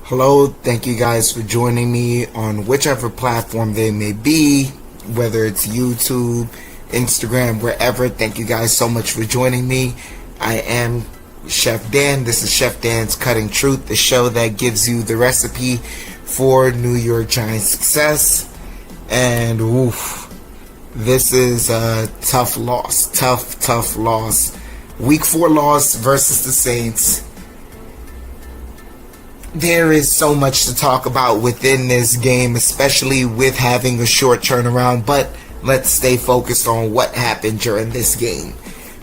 Hello, thank you guys for joining me on whichever platform they may be, whether it's YouTube, Instagram, wherever. Thank you guys so much for joining me. I am Chef Dan. This is Chef Dan's Cutting Truth, the show that gives you the recipe for New York Giants success. And this is a tough loss. Tough loss. Week 4 loss versus the Saints. There is so much to talk about within this game, especially with having a short turnaround, but let's stay focused on what happened during this game.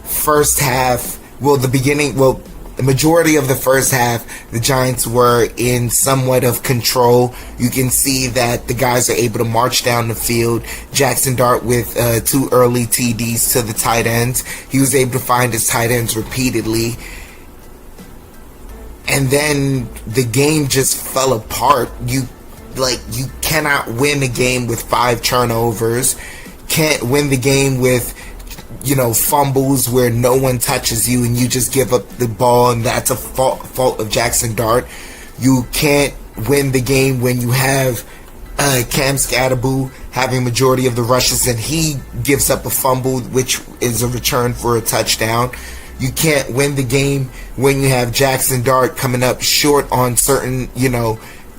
First half, the majority of the first half, the Giants were in somewhat of control. You can see that the guys are able to march down the field. Jaxson Dart with 2 early TDs to the tight ends. He was able to find his tight ends repeatedly. And then the game just fell apart. You cannot win a game with 5 turnovers. Can't win the game with, fumbles where no one touches you and you just give up the ball, and that's a fault of Jaxson Dart. You can't win the game when you have Cam Scatterboo having majority of the rushes and he gives up a fumble, which is a return for a touchdown. You can't win the game when you have Jaxson Dart coming up short on certain,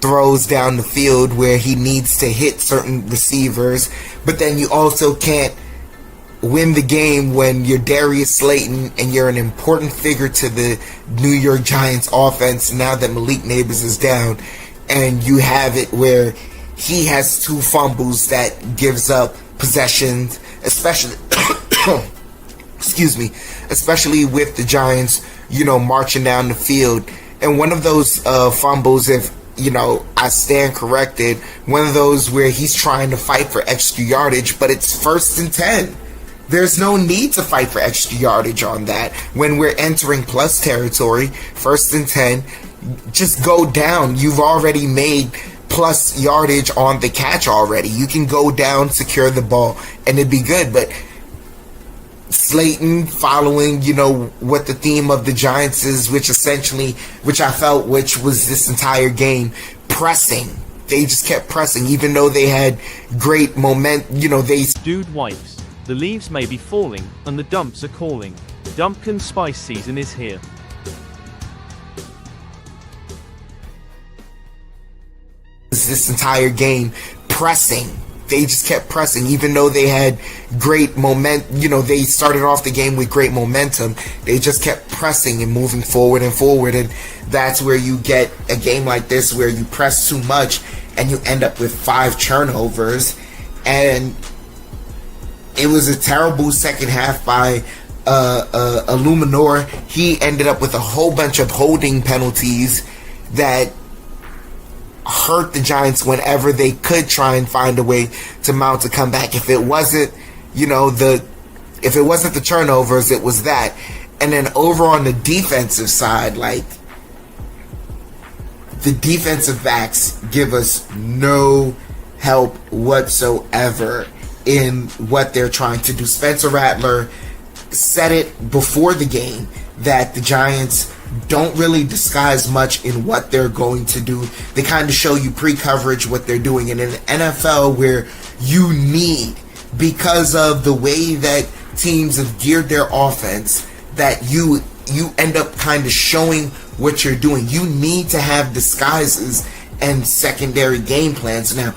throws down the field where he needs to hit certain receivers. But then you also can't win the game when you're Darius Slayton and you're an important figure to the New York Giants offense now that Malik Neighbors is down, and you have it where he has 2 fumbles that gives up possessions, especially especially with the Giants, marching down the field. And one of those fumbles, if, I stand corrected, one of those where he's trying to fight for extra yardage, but it's 1st and 10. There's no need to fight for extra yardage on that. When we're entering plus territory, 1st and 10, just go down. You've already made plus yardage on the catch already. You can go down, secure the ball, and it'd be good. But Slayton following, what the theme of the Giants is, which was this entire game, pressing. They just kept pressing, even though they had great Dude wipes. The leaves may be falling, and the dumps are calling. Dumpkin spice season is here. This entire game pressing. They just kept pressing, even though they had great momentum. They started off the game with great momentum. They just kept pressing and moving forward and forward. And that's where you get a game like this where you press too much and you end up with 5 turnovers. And it was a terrible second half by Eluemunor. He ended up with a whole bunch of holding penalties that hurt the Giants whenever they could try and find a way to mount a comeback. If it wasn't, if it wasn't the turnovers, it was that. And then over on the defensive side, the defensive backs give us no help whatsoever in what they're trying to do. Spencer Rattler said it before the game that the Giants don't really disguise much in what they're going to do. They kind of show you pre-coverage what they're doing. And in the NFL, where you need, because of the way that teams have geared their offense, that you end up kind of showing what you're doing. You need to have disguises and secondary game plans. Now,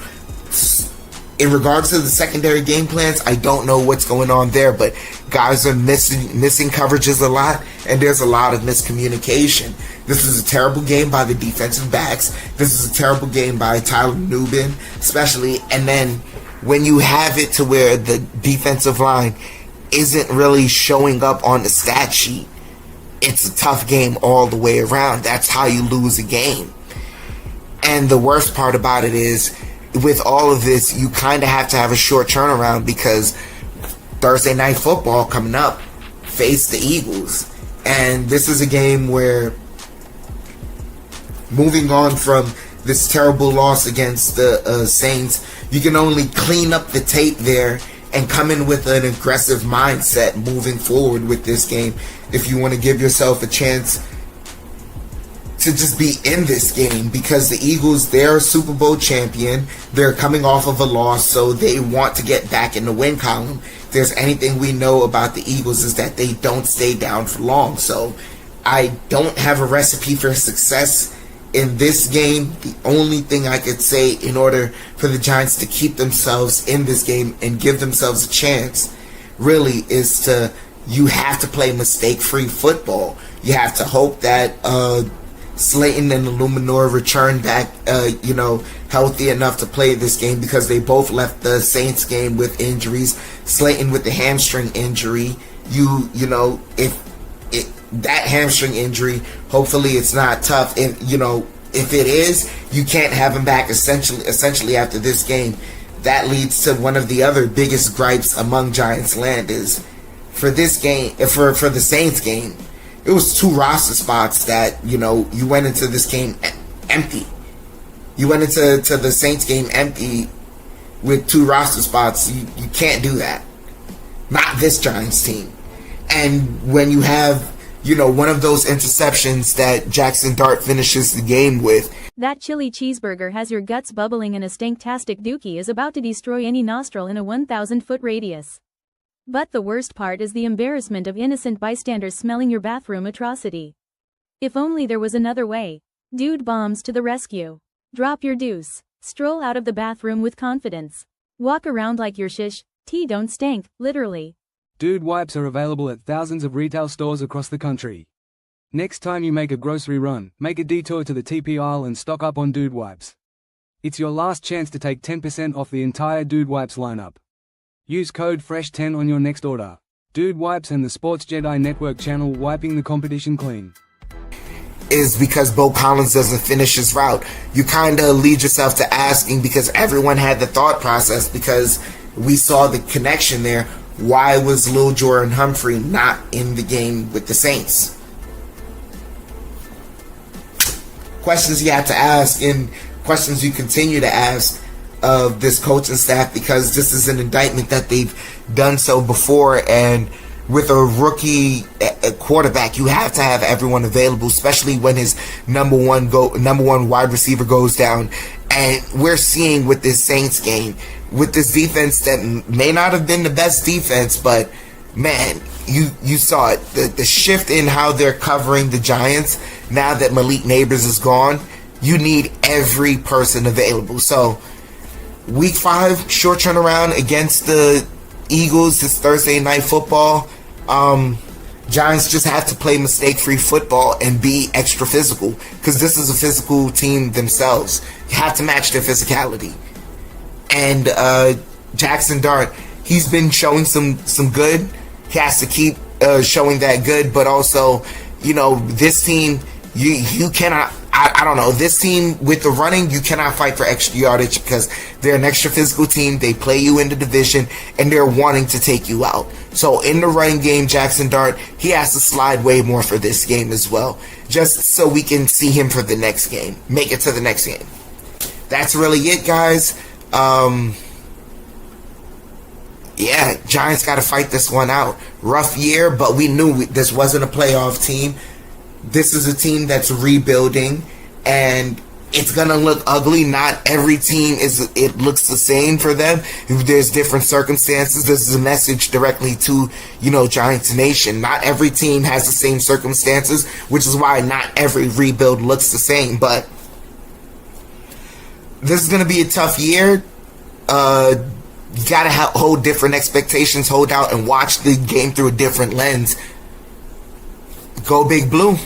in regards to the secondary game plans, I don't know what's going on there, but guys are missing coverages a lot, and there's a lot of miscommunication. This is a terrible game by the defensive backs. This is a terrible game by Tyler Nubin, especially. And then when you have it to where the defensive line isn't really showing up on the stat sheet, it's a tough game all the way around. That's how you lose a game. And the worst part about it is, with all of this, you kind of have to have a short turnaround because Thursday Night Football coming up, face the Eagles. And this is a game where, moving on from this terrible loss against the Saints, you can only clean up the tape there and come in with an aggressive mindset moving forward with this game if you want to give yourself a chance to just be in this game because the Eagles, they're a Super Bowl champion. They're coming off of a loss, so they want to get back in the win column. If there's anything we know about the Eagles is that they don't stay down for long. So I don't have a recipe for success in this game. The only thing I could say in order for the Giants to keep themselves in this game and give themselves a chance really is you have to play mistake-free football. You have to hope that Slayton and Eluemunor return back, healthy enough to play this game because they both left the Saints game with injuries. Slayton with the hamstring injury. That hamstring injury, hopefully it's not tough. If it is, you can't have him back essentially after this game. That leads to one of the other biggest gripes among Giants land is for this game, for the Saints game, it was 2 roster spots that, you went into this game empty. You went into the Saints game empty with 2 roster spots. You can't do that. Not this Giants team. And when you have, one of those interceptions that Jaxson Dart finishes the game with. That chili cheeseburger has your guts bubbling and a stanktastic dookie is about to destroy any nostril in a 1,000-foot radius. But the worst part is the embarrassment of innocent bystanders smelling your bathroom atrocity. If only there was another way. Dude bombs to the rescue. Drop your deuce. Stroll out of the bathroom with confidence. Walk around like your shish, tea don't stank, literally. Dude wipes are available at thousands of retail stores across the country. Next time you make a grocery run, make a detour to the TP aisle and stock up on Dude wipes. It's your last chance to take 10% off the entire Dude wipes lineup. Use code FRESH10 on your next order. Dude Wipes and the Sports Jedi Network channel wiping the competition clean. Is because Bo Collins doesn't finish his route. You kind of lead yourself to asking, because everyone had the thought process, because we saw the connection there, why was Lil Jordan Humphrey not in the game with the Saints? Questions you have to ask, and questions you continue to ask of this coaching staff, because this is an indictment that they've done so before. And with a rookie quarterback, you have to have everyone available, especially when his number one wide receiver goes down. And we're seeing with this Saints game, with this defense that may not have been the best defense, but man, you saw it, the shift in how they're covering the Giants now that Malik Neighbors is gone. You need every person available. So Week 5, short turnaround against the Eagles this Thursday night football. Giants just have to play mistake-free football and be extra physical, because this is a physical team themselves. You have to match their physicality. And Jaxson Dart, he's been showing some good. He has to keep showing that good, but also, this team, you cannot. I don't know. This team with the running, you cannot fight for extra yardage because they're an extra physical team. They play you in the division, and they're wanting to take you out. So in the running game, Jaxson Dart, he has to slide way more for this game as well, just so we can see him for the next game, make it to the next game. That's really it, guys. Giants got to fight this one out. Rough year, but we knew this wasn't a playoff team. This is a team that's rebuilding, and it's going to look ugly. Not every team it looks the same for them. There's different circumstances. This is a message directly to, Giants Nation. Not every team has the same circumstances, which is why not every rebuild looks the same. But this is going to be a tough year. You got to hold different expectations, hold out, and watch the game through a different lens. Go Big Blue.